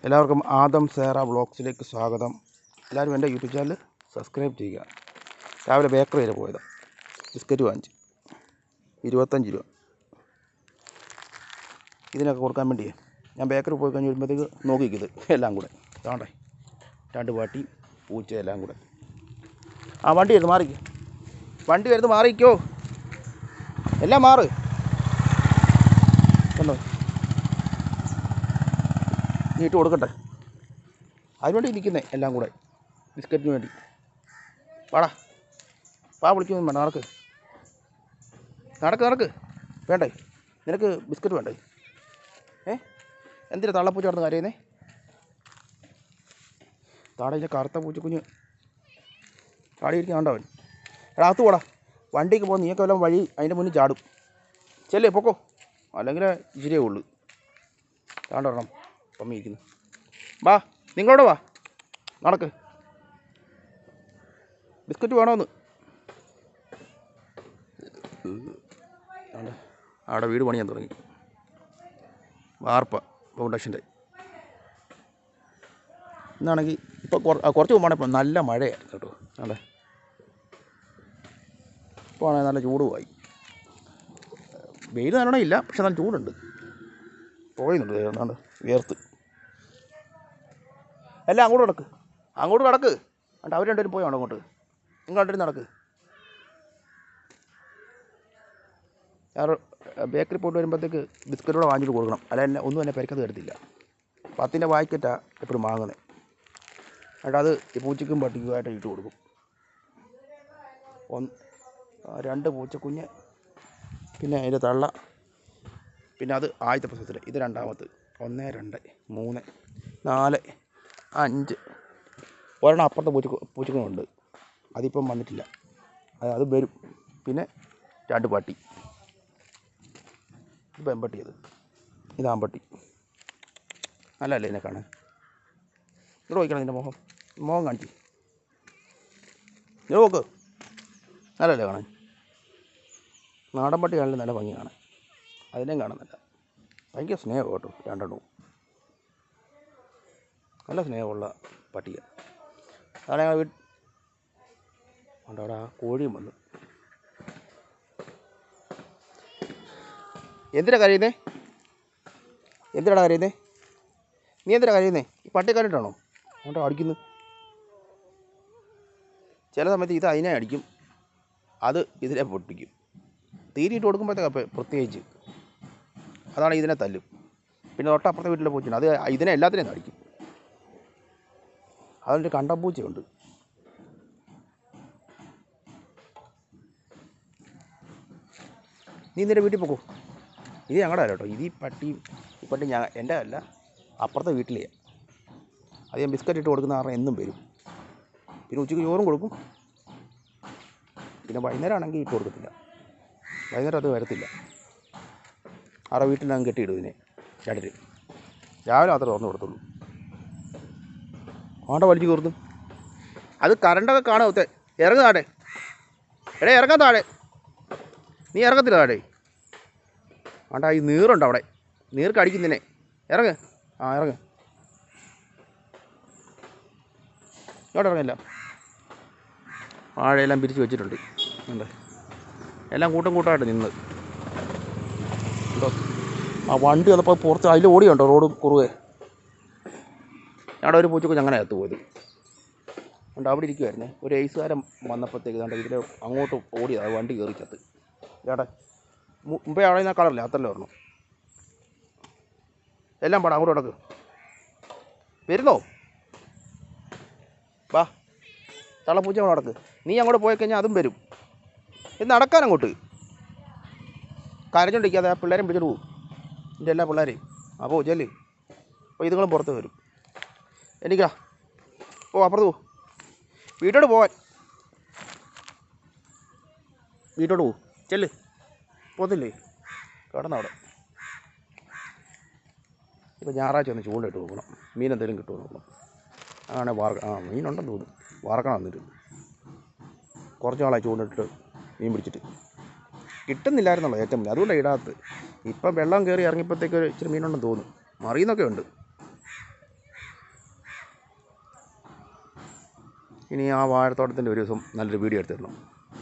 എല്ലാവർക്കും ആദം സേറ വ്ളോഗ്സിലേക്ക് സ്വാഗതം. എല്ലാവരും എൻ്റെ യൂട്യൂബ് ചാനൽ സബ്സ്ക്രൈബ് ചെയ്യുക. രാവിലെ ബേക്കറി വരെ പോയത്, ബിസ്ക്കറ്റ് വാങ്ങിച്ച് 25 രൂപ. ഇതിനൊക്കെ കൊടുക്കാൻ വേണ്ടിയേ ഞാൻ ബേക്കറി പോയി കഴിഞ്ഞ് വരുമ്പോഴത്തേക്ക് നോക്കിക്കത് എല്ലാം കൂടെ താണ്ടേ 2 പാട്ടി പൂച്ച എല്ലാം കൂടെ. വണ്ടി വരുന്നു മാറിക്കോ, എല്ലാം മാറ് കണ്ടോ, നീട്ട് കൊടുക്കട്ടെ. അതിനുവേണ്ടി ഇരിക്കുന്നേ എല്ലാം കൂടെ ബിസ്ക്കറ്റിന് വേണ്ടി. വിളിക്കൊന്നും വേണ്ട, നടക്ക് വേണ്ടേ, നിനക്ക് ബിസ്ക്കറ്റ് വേണ്ടേ? എന്തിനാ തള്ളപ്പൂച്ച നടന്ന് കരയുന്നേ? താടയിലെ കറുത്ത പൂച്ചക്കുഞ്ഞ് താടിയിരിക്കുന്നുണ്ടവൻ. അകത്ത് പോടാ, വണ്ടിക്ക് പോകുന്ന നീയൊക്കെ വല്ലതും വഴി അതിൻ്റെ മുന്നിൽ ചാടും. ചെല്ലേ പൊക്കോ, അല്ലെങ്കിൽ ഇച്ചിരിയേ ഉള്ളൂ. താണ്ടണം പമ്മിയിരിക്കുന്നു. നിങ്ങളോട് നടക്ക്. ബിസ്ക്കറ്റ് വേണമെന്ന്. അവിടെ വീട് പണിയാൻ തുടങ്ങി, വാർപ്പ ഫൗണ്ടേഷൻ്റെ. ഇന്നാണെങ്കിൽ ഇപ്പോൾ കുറച്ച് മുമ്പാണ് ഇപ്പോൾ നല്ല മഴയായിരുന്നു കേട്ടോ. അതെ, ഇപ്പോൾ ആണെങ്കിൽ നല്ല ചൂടുമായി. വെയിൽ നല്ലോണം ഇല്ല, പക്ഷെ നല്ല ചൂടുണ്ട്, പോയുന്നുണ്ട് എന്നാണ്ട് വിയർത്ത്. എല്ലാം അങ്ങോട്ട് നടക്ക്. എന്നിട്ട് അവർ രണ്ടുപേരും പോയാണോ അങ്ങോട്ട്? നിങ്ങൾ രണ്ടുപേരും നടക്ക്. ഞാൻ ബേക്കറി പോയിട്ട് വരുമ്പോഴത്തേക്ക് ബിസ്ക്കറ്റോടെ വാങ്ങിച്ചിട്ട് കൊടുക്കണം, അല്ല എന്നെ ഒന്നും എന്നെ പരിക്കത്ത് തരത്തില്ല. 10 പാക്കറ്റാണ് എപ്പോഴും വാങ്ങുന്നത്. എന്നിട്ട് അത് ഈ പൂച്ചയ്ക്കും പട്ടിക്കുമായിട്ട് ഇട്ട് കൊടുക്കും. 2 പൂച്ചക്കുഞ്ഞ്, പിന്നെ അതിൻ്റെ തള്ള, പിന്നെ അത് ആദ്യത്തെ പ്രസവത്തിൽ, ഇത് രണ്ടാമത്. 1 2 3 4 5 ഒരെണ്ണം അപ്പുറത്തെ പൂച്ചക്കുഞ്ഞുണ്ട്, അതിപ്പം വന്നിട്ടില്ല, അത് വരും. പിന്നെ 2 പട്ടി, ഇത് പെമ്പട്ടിയത്, ഇത് ആമ്പട്ടി. നല്ലതല്ലേ ഇതിനെ കാണാൻ? ഇവിടെ നോക്കണം, നിൻ്റെ മുഖം കാണിച്ച് ഇത് നോക്ക്, നല്ലതല്ലേ കാണാൻ? നാടൻ പട്ടി കാണാൻ നല്ല ഭംഗി കാണാൻ, അതിനെയും കാണുന്നില്ല. ഭയങ്കര സ്നേഹം കേട്ടോ, രണ്ടെണ്ണവും നല്ല സ്നേഹമുള്ള പട്ടിയാണ്. അതാണ് ഞങ്ങൾ അവിടെ ആ കോഴിയും വന്നു. എന്തിനാ കരയുന്നേ? നീ എന്തിനാ കരയുന്നേ? ഈ പട്ടി കണ്ടിട്ടാണോ അങ്ങോട്ട് അടിക്കുന്നു? ചില സമയത്ത് ഇത് അതിനെ അടിക്കും, അത് ഇതിനെ പൊട്ടിക്കും. തീരിയിട്ട് കൊടുക്കുമ്പോഴത്തേക്ക് പ്രത്യേകിച്ച് അതാണ് ഇതിനെ തല്ലും. പിന്നെ തൊട്ടപ്പുറത്തെ വീട്ടിലെ പൂച്ചയാണ്, അത് ഇതിനെ എല്ലാത്തിനെയും അടിക്കും. അതിൻ്റെ കണ്ടംപൂച്ചയുണ്ട്. നീ നിൻ്റെ വീട്ടിൽ പോക്കോ. ഇത് ഞങ്ങളുടെ അല്ല കേട്ടോ, ഇത് ഈ പട്ടി എൻ്റെ അല്ല, അപ്പുറത്തെ വീട്ടിലെയാണ്. അത് ഞാൻ ബിസ്ക്കറ്റ് ഇട്ട് കൊടുക്കുന്ന കാരണം എന്നും വരും. പിന്നെ ഉച്ചയ്ക്ക് ചോറും കൊടുക്കും. പിന്നെ വൈകുന്നേരം ആണെങ്കിൽ ഇട്ട് കൊടുക്കത്തില്ല, വൈകുന്നേരം അത് വരത്തില്ല. ആരുടെ വീട്ടിൽ ഞാൻ കെട്ടിയിടും ഇതിനെ. രാവിലെ മാത്രമേ തുറന്ന് കൊടുത്തുള്ളൂ. വലിച്ചു കയറുന്നു. അത് കറണ്ടൊക്കെ കാണുമത്തെ. ഇറങ്ങും താഴെ, ഇറങ്ങാൻ താഴെ. നീ ഇറങ്ങത്തില്ല താഴെ. ഈ നീറുണ്ട് അവിടെ, നീർക്ക് അടിക്കുന്നതിനെ. ഇറങ്ങ്, ഇറങ്ങ്. ഇങ്ങോട്ട് ഇറങ്ങില്ല. വാഴയെല്ലാം പിരിച്ച് വെച്ചിട്ടുണ്ട്. ഉണ്ട്, എല്ലാം കൂട്ടമായിട്ട് നിന്ന്. വണ്ടി വന്നപ്പോൾ പുറത്ത് അതിൽ ഓടിയുണ്ടോ റോഡ് കുറുവേ. ഞങ്ങളുടെ ഒരു പൂച്ചക്കുഞ്ഞ് അങ്ങനെ അകത്ത് പോയത്. അതുകൊണ്ട് അവിടെ ഇരിക്കുമായിരുന്നേ. ഒരു ഐസുകാരൻ വന്നപ്പോഴത്തേക്ക് കണ്ട ഇതിൽ അങ്ങോട്ട് ഓടിയത്, വണ്ടി കയറി ചത്ത്. ചേട്ടാ മുമ്പേ അവിടെ നിന്ന് കളറില്ല, അത്രല്ലേ പറഞ്ഞു. എല്ലാം പാടാം, അങ്ങോട്ട് കിടക്ക്. വരുന്നോ? തള്ളപ്പൂച്ച അങ്ങോട്ട് നടക്ക്. നീ അങ്ങോട്ട് പോയി കഴിഞ്ഞാൽ അതും വരും. ഇത് നടക്കാൻ അങ്ങോട്ട് കരഞ്ഞോണ്ടിരിക്കാതെ ആ പിള്ളേരെ പിടിച്ചിട്ട് പോകും, എൻ്റെ എല്ലാ പിള്ളേരെയും. അപ്പോൾ ചെല്ല്. അപ്പോൾ ഇതുങ്ങളും പുറത്ത് വരും. എനിക്കാ അപ്പുറത്ത് പോ, വീട്ടോട്ട് പോവും. ചെല്ല്, പോത്തില്ലേ, കിടന്നവിടെ. ഇപ്പോൾ ഞായറാഴ്ച ഒന്ന് ചൂണ്ടിട്ട് നോക്കണം, മീൻ എന്തെങ്കിലും കിട്ടുമോ നോക്കണം. അങ്ങനെ മീനുണ്ടെന്ന് തോന്നുന്നു, വറക്കണം. എന്നിട്ട് കുറച്ച് നാളായി ചൂണ്ടിട്ട് മീൻ പിടിച്ചിട്ട് കിട്ടുന്നില്ലായിരുന്നല്ലോ ഏറ്റവും വലിയ, അതുകൊണ്ടാണ് ഇടാത്തത്. ഇപ്പം വെള്ളം കയറി ഇറങ്ങിയപ്പോഴത്തേക്ക് ഇച്ചിരി മീനുണ്ടെന്ന് തോന്നുന്നു. മറിയുന്നൊക്കെ ഉണ്ട്. ഇനി ആ വാഴത്തോട്ടത്തിൻ്റെ ഒരു ദിവസം നല്ലൊരു വീഡിയോ എടുത്തിരണം.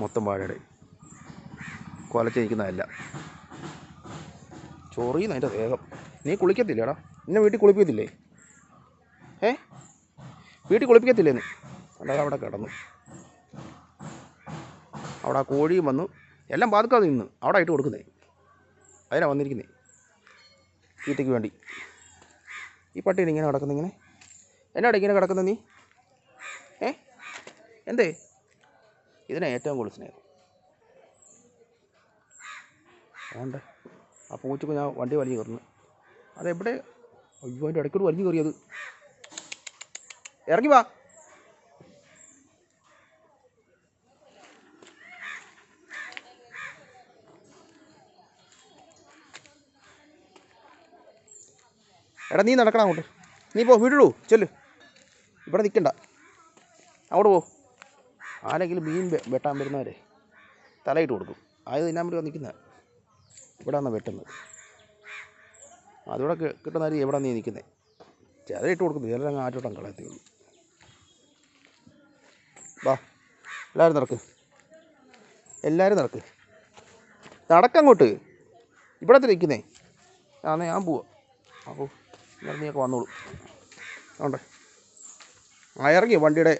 മൊത്തം വാഴയുടെ കുലച്ച് നിൽക്കുന്നതല്ല. ചൊറിയുന്ന അതിൻ്റെ വേഗം. നീ കുളിക്കത്തില്ലേടാ? നിന്നെ വീട്ടിൽ കുളിപ്പിക്കത്തില്ലേ? വീട്ടിൽ കുളിപ്പിക്കത്തില്ലേ നീ? അല്ലാതെ അവിടെ കിടന്നു. അവിടെ ആ കോഴിയും വന്നു എല്ലാം പാതുക്കാതെ നിന്ന് അവിടെ ഇട്ട് കൊടുക്കുന്നേ. അതിനാണ് വന്നിരിക്കുന്നേ തീറ്റയ്ക്ക് വേണ്ടി. ഈ പട്ടീനെ ഇങ്ങനെ കിടക്കുന്ന ഇങ്ങനെ എന്നാടാ ഇങ്ങനെ കിടക്കുന്ന നീ? എന്തേ? ഇതിനാണ് ഏറ്റവും കൂടുതൽ സ്നേഹം. വേണ്ടേ ആ പൂച്ചക്ക് ഞാൻ വണ്ടി വലിഞ്ഞു കയറുന്നു. അതെവിടെ? അയ്യോ അതിൻ്റെ ഇടയ്ക്കൂടെ വലിഞ്ഞു കയറിയത്. ഇറങ്ങി വാ. എടാ നീ നടക്കണം അങ്ങോട്ട്. നീ പോ, വീടുള്ളൂ ചെല്ല്. ഇവിടെ നിൽക്കണ്ട, അങ്ങോട്ട് പോ. ആരെങ്കിലും മീൻ വെട്ടാൻ വരുന്നവരെ തലയിട്ട് കൊടുക്കും. ആയത് തിന്നാൻ വേണ്ടി നിൽക്കുന്നത് ഇവിടെ വന്നാണ് വെട്ടുന്നത്. അതുകൂടെ കിട്ടുന്നവർ എവിടെ നീ നിൽക്കുന്നത്? ചിലരിട്ട് കൊടുക്കുന്നത്, ചിലരങ്ങ് ആറ്റോട്ടം കളയത്തേയുള്ളൂ. വാ എല്ലാവരും നടക്ക്, എല്ലാവരും നടക്ക്, നടക്കങ്ങോട്ട്. ഇവിടെ നിൽക്കുന്നേ. ഞാൻ പോവാ. അപ്പോൾ നീയൊക്കെ വന്നോളൂ. അതുകൊണ്ടേ ഇറങ്ങി വണ്ടിയുടെ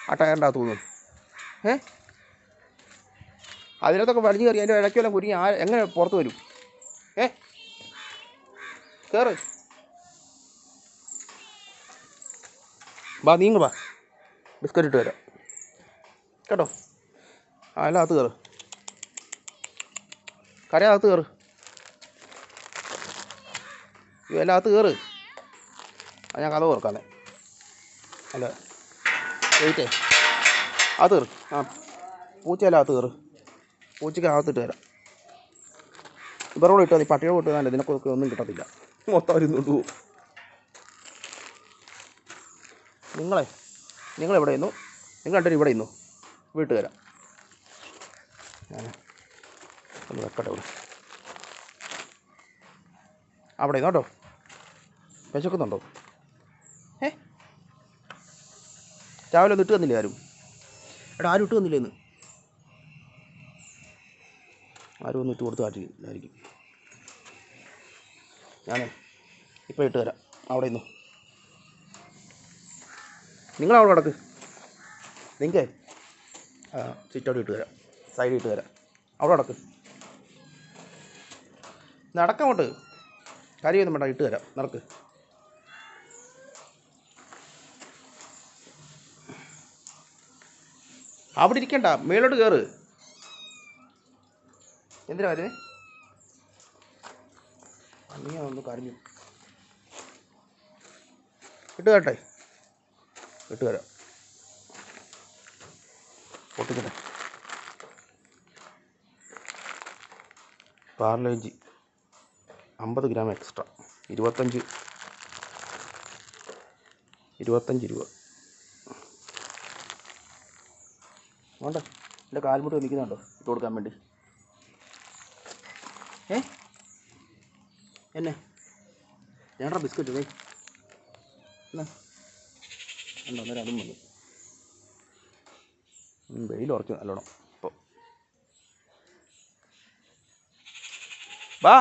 ആ ടയറിൻ്റെ അകത്ത് തോന്നുന്നു. അതിനകത്തൊക്കെ വലിഞ്ഞു കയറി അതിൻ്റെ ഇടയ്ക്കെല്ലാം കുരുങ്ങി എങ്ങനെ പുറത്ത് വരും? കയറ്. വാ നീങ്ങ വാ, ബിസ്ക്കറ്റ് ഇട്ട് തരാം കേട്ടോ. എല്ലാം അകത്ത് കയറ്, കരയകത്ത് കയറ്, എല്ലാം അകത്ത് കയറ്. ഞാൻ കഥ ഓർക്കാന്നേ. അല്ല വെയിറ്റേ, അകത്ത് കയറ്. പൂച്ചയെല്ലാം അകത്ത് കയറ്. പൂച്ചയ്ക്ക് അകത്തിട്ട് തരാം. ഇവരോട് ഇട്ടാൽ നീ പട്ടിയോട് ഇട്ടാൽ ഇതിനൊക്കെ ഒന്നും കിട്ടത്തില്ല. മൊത്തം അവർ ഇന്നുകൊണ്ട് പോകും. നിങ്ങളെവിടെ ഇന്നു? നിങ്ങൾ രണ്ടുപേരും ഇവിടെ ഇന്നു. വീട്ടിൽ തരാം. ഞാൻ ഒന്ന് വെക്കട്ടെ ഇവിടെ. അവിടെ ഇന്നോ കേട്ടോ. വിശക്കുന്നുണ്ടോ? രാവിലെ ഒന്നും ഇട്ട് തന്നില്ലേ ആരും? എടാ ആരും ഇട്ട് തന്നില്ലേ ഇന്ന്? ആരും ഒന്നും ഇട്ട് കൊടുത്ത് കാട്ടില്ലായിരിക്കും. ഞാനേ ഇപ്പോൾ ഇട്ട് തരാം. അവിടെ ഇന്നു. നിങ്ങളവിടെ കിടക്ക്. നിങ്ങൾക്ക് സിറ്റൗട്ട് ഇട്ട് തരാം, സൈഡിൽ ഇട്ട് തരാം. അവിടെ കിടക്ക്. നടക്കങ്ങോട്ട്. കാര്യമൊന്നും വേണ്ട, ഇട്ട് തരാം. നടക്ക്. അവിടെ ഇരിക്കണ്ട, മേലോട്ട് കയറ്. എന്തിനാ വരുന്നേ? നീ ഒന്ന് കരഞ്ഞു. ഇട്ട് തരട്ടെ? ഇട്ട് തരാം. പൊട്ടിക്കട്ടെ. പാർലേജി 50 ഗ്രാം എക്സ്ട്രാ, 25 രൂപ. വേണ്ട, എൻ്റെ കാൽമുട്ട് നിൽക്കുന്നുണ്ടോ ഇട്ട് കൊടുക്കാൻ വേണ്ടി? എന്നെ ഞാനടാ ബിസ്ക്കറ്റ് ദേ എന്നാ ഉണ്ടോ? അന്നേരം അതും വന്നു. വെയിൽ ഉറച്ചു നല്ലോണം. ഇപ്പോൾ വാ,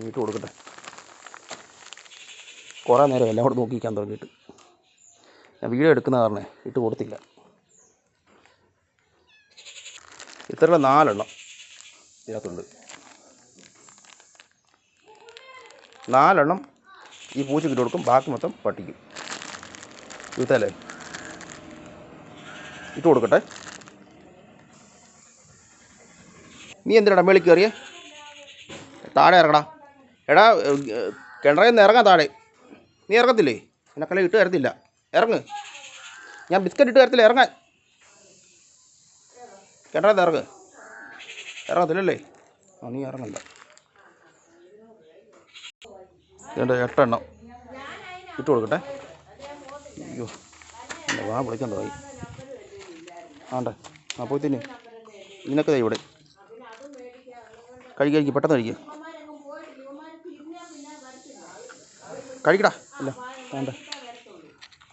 ഇട്ട് കൊടുക്കട്ടെ. കുറേ നേരം എല്ലാം കൂടെ നോക്കിക്കാൻ തുടങ്ങിയിട്ട് ഞാൻ വീഡിയോ എടുക്കുന്ന കാരണേ ഇട്ട് കൊടുത്തില്ല. ഇത്ര 4 എണ്ണം ഇതിനകത്തുണ്ട്. 4 എണ്ണം ഈ പൂച്ചയ്ക്ക് ഇട്ട് കൊടുക്കും, ബാക്കി മൊത്തം പട്ടിക്കും. ഇതല്ലേ ഇട്ട് കൊടുക്കട്ടെ. നീ എന്തിനാടാ മേളിൽ കയറിയേ? താഴെ ഇറങ്ങടാ. എടാ കിണറിൽ നിന്ന് ഇറങ്ങാൻ താഴെ. നീ ഇറങ്ങത്തില്ലേ? എന്നെക്കല്ലേ ഇട്ട് തരത്തില്ല. ഇറങ്ങ്. ഞാൻ ബിസ്ക്കറ്റ് ഇട്ട് തരത്തില്ല. ഇറങ്ങാൻ. കിണറിൽ നിന്ന് ഇറങ്ങ്. ഇറങ്ങത്തില്ലല്ലേ? നീ ഇറങ്ങണ്ട. ഇതിൻ്റെ 8 എണ്ണം ഇട്ട് കൊടുക്കട്ടെ. അയ്യോ എൻ്റെ വാ വിളിക്കാൻ തുടങ്ങി. ആണ്ടേ അപ്പോൾ തിന്നെ ഇതിനൊക്കെ ഇവിടെ കഴിക്കും. പെട്ടെന്ന് കഴിക്കുക. കഴിക്കടാ. അല്ല വേണ്ട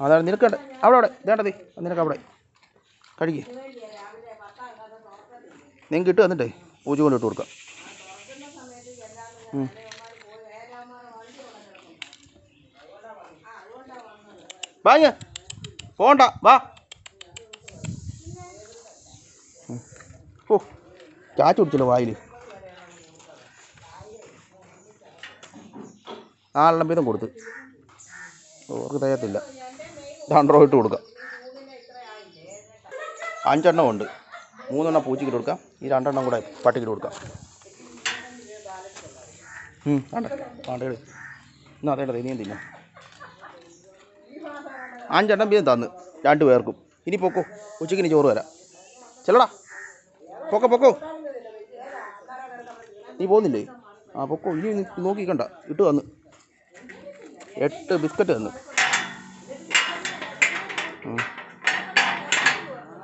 അതാണ് നിനക്ക് അവിടെ വേണ്ടതേ നിനക്ക് അവിടെ കഴിക്കേ നിങ്ങൾക്ക് ഇട്ട് വന്നിട്ടേ പൂച്ച കൊണ്ട് ഇട്ട് കൊടുക്കാം. വാങ്ങ പോണ്ട വാ. ഓ ചാച്ചു കുടിച്ചല്ലോ വായിൽ. 4 വീതം കൊടുത്ത് അവർക്ക് തയ്യത്തില്ല. 2 രൂപ ഇട്ട് കൊടുക്കാം. 5 എണ്ണം ഉണ്ട്. 3 എണ്ണം പൂച്ചയ്ക്ക് കൊടുക്കാം. ഈ 2 എണ്ണം കൂടെ പട്ടിക്ക് കൊടുക്കാം. വേണ്ട എന്നാ അതേണ്ട ഇനിയും തിന്നാം. 5 എണ്ണം വീതം തന്ന് 2 പേർക്കും. ഇനി പൊക്കോ, ഉച്ചയ്ക്ക് ഇനി ചോറ് തരാം. ചെല്ലടാ പൊക്കോ. നീ പോകുന്നില്ലേ? ആ പൊക്കോ. ഇനി നോക്കിക്കണ്ട. ഇട്ട് തന്ന് 8 ബിസ്ക്കറ്റ് തന്നു.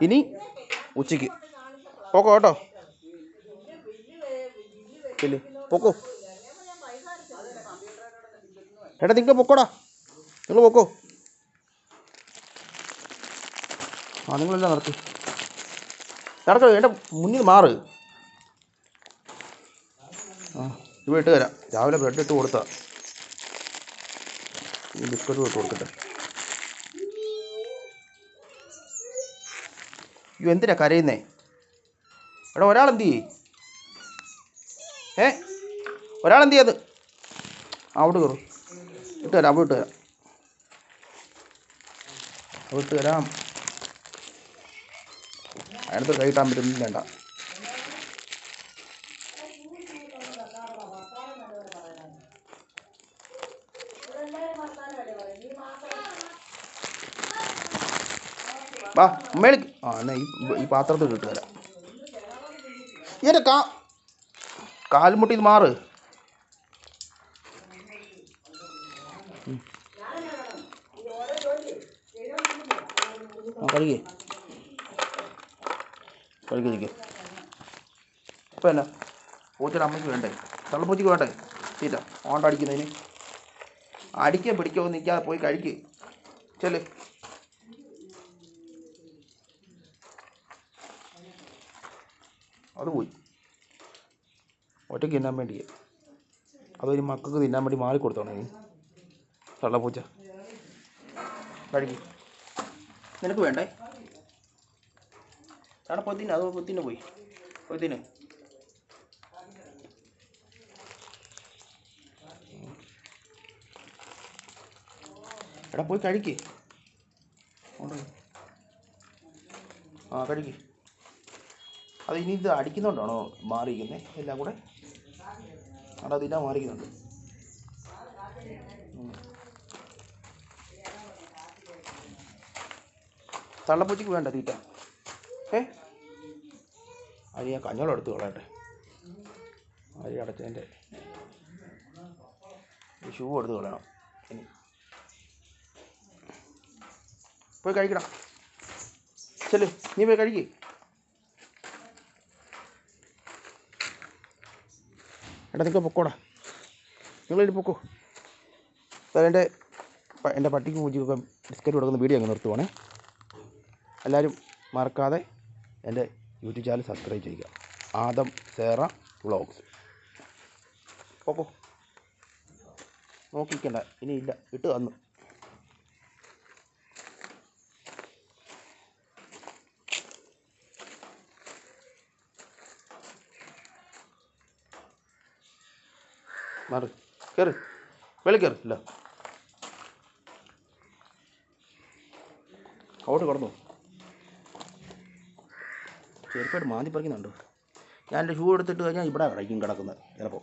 ഇനി ഉച്ചയ്ക്ക് പൊക്കോ കേട്ടോ. ഇല്ലേ പൊക്കോ. ഏട്ടാ നിങ്ങൾ പൊക്കോടാ. നിങ്ങൾ പൊക്കോ. ആ നിങ്ങളെല്ലാം നടക്കോ. എൻ്റെ മുന്നിൽ മാറ്. ആ ഇവിടെ ഇട്ട് തരാം. രാവിലെ ബ്രെഡ് ഇട്ട് കൊടുത്താ. ഈ ബിസ്ക്കറ്റ് ഇട്ട് കൊടുക്കട്ടെ. അയ്യോ എന്തിനാ കരയുന്നേ? എടാ ഒരാളെന്ത് ചെയ്യേ? ഒരാളെന്ത് ചെയ്യത്? അവിടെ കയറും. ഇട്ട് തരാം. അവിടെ ഇട്ട് തരാം. അതിനകത്ത് കൈ ഇട്ടാൻ പറ്റും. വേണ്ട വാ മേളിക്ക്. ആ എന്നാ ഈ പാത്രത്തിൽ ഇട്ട് തരാം. എൻ്റെ കാൽമുട്ടി ഇത് മാറ്. ആ കഴുകി ഇപ്പം എന്നാ പൂച്ചയുടെ അമ്മയ്ക്ക് വേണ്ടേ? തള്ളപ്പൂച്ചയ്ക്ക് വേണ്ടേ തീറ്റ? ഓണ്ടടിക്കുന്നതിന് അടിക്കാൻ പിടിക്കോ നിൽക്കാതെ പോയി കഴിക്ക്. ചെല്ല്. അത് പോയി ഒറ്റയ്ക്ക് തിന്നാൻ വേണ്ടി. അതൊരു മക്കൾക്ക് തിന്നാൻ വേണ്ടി മാറിക്കൊടുത്തോണേ നീ. തള്ളപ്പൂച്ച കഴിക്ക്. നിനക്ക് വേണ്ടേ? അവിടെ പൊത്തിന്. അത് പൊത്തിന് പോയി പൊത്തിന്. എടാ പോയി കഴിക്ക്. ആ കഴിക്ക്. അത് ഇനി ഇത് അടിക്കുന്നുണ്ടാണോ മാറിയിരിക്കുന്നത്? എല്ലാം കൂടെ അവിടെ അതില്ല മാറിക്കുന്നുണ്ട്. തള്ളപ്പൂച്ചയ്ക്ക് വേണ്ട തീറ്റ. അത് ഞാൻ കഞ്ഞോളം എടുത്ത് കളയട്ടെ. അരി അടച്ചതിൻ്റെ ഷൂ എടുത്ത് കളയണം. ഇനി പോയി കഴിക്കണം. ചെല്ല് നീ പോയി കഴിക്ക്. എടാ നിങ്ങൾ പൊക്കോടാ. നിങ്ങളിനി പൊക്കോ. എൻ്റെ പട്ടിക്ക് പൂച്ചയ്ക്കൊക്കെ ബിസ്ക്കറ്റ് കൊടുക്കുന്ന വീഡിയോ അങ്ങ് നിർത്തുവാണേ. എല്ലാവരും മറക്കാതെ എൻ്റെ യൂട്യൂബ് ചാനൽ സബ്സ്ക്രൈബ് ചെയ്യുക. ആദം സേറ വ്ളോഗ്സ്. പൊക്കോ. നോക്കിക്കണ്ട. ഇനിയില്ല ഇട്ട് തന്നു. മാറ് കയറ്. വെളി കയറ്. ഇല്ല അവിടെ കിടന്നു. ചെറുപ്പായിട്ട് മാന്തി പറിക്കുന്നുണ്ട്. ഞാൻ എൻ്റെ ഷൂ എടുത്തിട്ട് കഴിഞ്ഞാൽ ഇവിടെ കഴിക്കും കിടക്കുന്നത് ചിലപ്പോൾ.